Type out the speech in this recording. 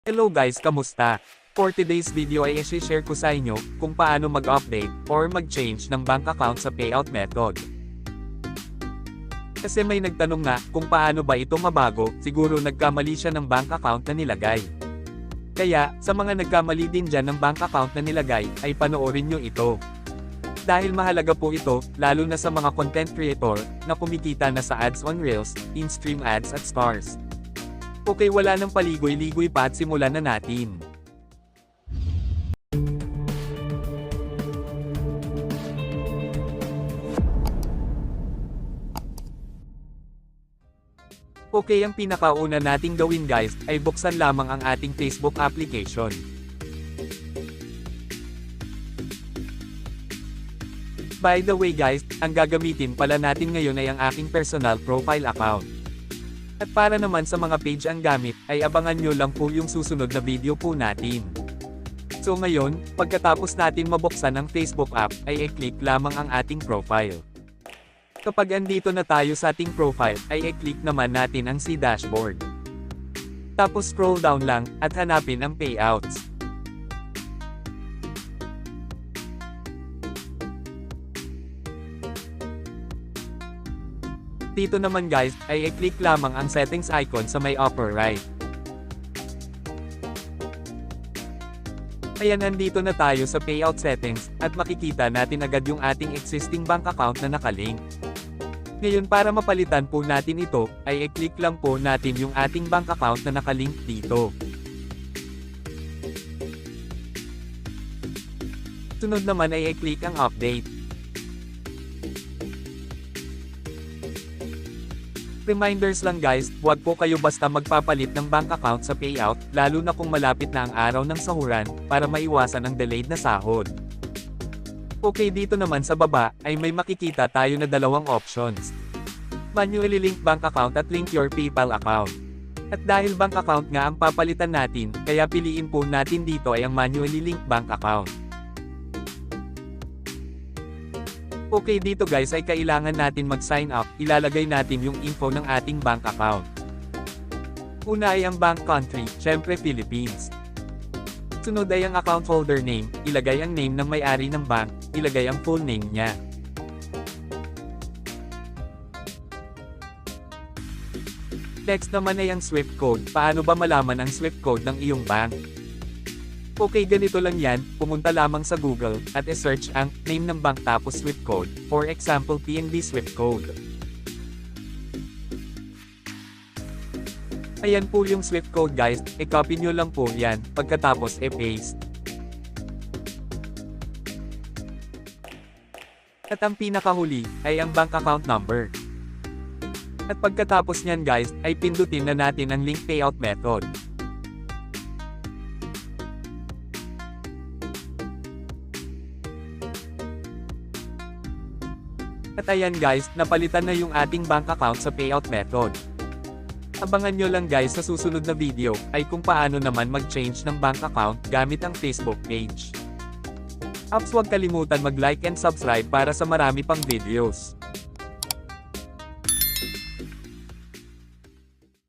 Hello guys, kamusta? For today's video ay i-share ko sa inyo kung paano mag-update or mag-change ng bank account sa payout method. Kasi may nagtanong nga kung paano ba ito mabago, siguro nagkamali siya ng bank account na nilagay. Kaya, sa mga nagkamali din dyan ng bank account na nilagay, ay panoorin nyo ito. Dahil mahalaga po ito, lalo na sa mga content creator, na kumikita na sa ads on Reels, in-stream ads at stars. Okay, wala nang paligoy-ligoy pa at simulan na natin. Okay, ang pinakauna nating gawin guys, ay buksan lamang ang ating Facebook application. By the way guys, ang gagamitin pala natin ngayon ay ang aking personal profile account. At para naman sa mga page ang gamit, ay abangan nyo lang po yung susunod na video po natin. So ngayon, pagkatapos natin mabuksan ang Facebook app, ay i-click lamang ang ating profile. Kapag andito na tayo sa ating profile, ay i-click naman natin ang See Dashboard. Tapos scroll down lang, at hanapin ang Payouts. Dito naman guys, ay i-click lamang ang settings icon sa may upper right. Ayan, nandito na tayo sa payout settings, at makikita natin agad yung ating existing bank account na nakalink. Ngayon para mapalitan po natin ito, ay i-click lang po natin yung ating bank account na nakalink dito. Sunod naman ay i-click ang update. Reminders lang guys, huwag po kayo basta magpapalit ng bank account sa payout, lalo na kung malapit na ang araw ng sahuran, para maiwasan ang delayed na sahod. Okay, dito naman sa baba, ay may makikita tayo na dalawang options. Manually link bank account at link your PayPal account. At dahil bank account nga ang papalitan natin, kaya piliin po natin dito ay ang manually link bank account. Okay, dito guys ay kailangan natin mag-sign up, ilalagay natin yung info ng ating bank account. Una ay ang bank country, syempre Philippines. Sunod ay ang account holder name, ilagay ang name ng may-ari ng bank, ilagay ang full name niya. Next naman ay ang SWIFT code, paano ba malaman ang SWIFT code ng iyong bank? Okay, ganito lang yan, pumunta lamang sa Google, at i-search ang name ng bank tapos SWIFT code, for example PNB SWIFT code. Ayan po yung SWIFT code guys, i-copy nyo lang po yan, pagkatapos i-paste. At ang pinakahuli, ay ang bank account number. At pagkatapos nyan guys, ay pindutin na natin ang link payout method. At ayan guys, napalitan na yung ating bank account sa payout method. Abangan nyo lang guys sa susunod na video, ay kung paano naman mag-change ng bank account gamit ang Facebook page. Huwag kalimutan mag-like and subscribe para sa marami pang videos.